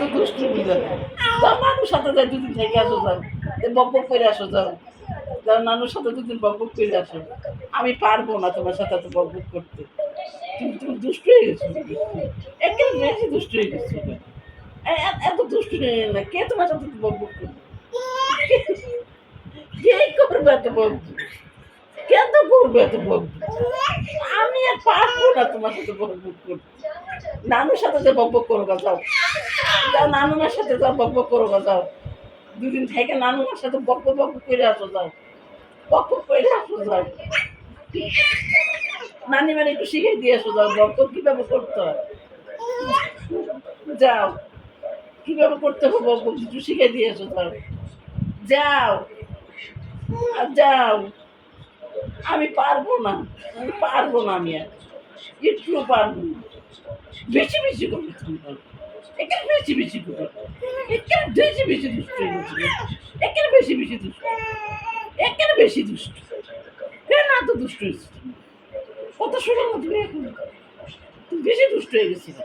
এত দুষ্টু বুঝে যাও নানুর সাথে যাই দুদিন থেকে আসো যাও বক বক করে আসো যাও যাও নানুর সাথে দুদিন বক বক করে আসো আমি পারবো না তোমার সাথে এত বক বক করতে তুমি দুষ্ট হয়ে গেছো একেবারে বেশি দুষ্ট হয়ে গেছো এত দুষ্ট হয়ে না কে তোমার সাথে বক বক করবে কে করবে এত বক কেন করবে এত বক আমি আর পারবো না তোমার সাথে বক বক করতে নানুর সাথে যে বক বক করো যাও যাও নানুমার সাথে যাও বক বক করো যাও দুদিন থেকে নানুমার সাথে বক বক করে আসো যাও বক বক করে আসো যাও নানিমার একটু শিখে দিয়ে আসো যাও বক বক কিভাবে করতে হয় যাও কিভাবে করতে হবে বক বক একটু শিখে দিয়ে আসো যাও যাও আর যাও আমি পারবো না আমি আর একটু পারবো না বেশি বেশি করে তুমি এখানে বেশি বেশি করে এখানে বেশি বেশি দুষ্ট হয়ে গেছিল এখানে বেশি বেশি দুষ্ট এখানে বেশি দুষ্ট কেন এত দুষ্ট হয়েছে কত শোনো না তুমি এখন তুমি বেশি দুষ্ট হয়ে গেছিল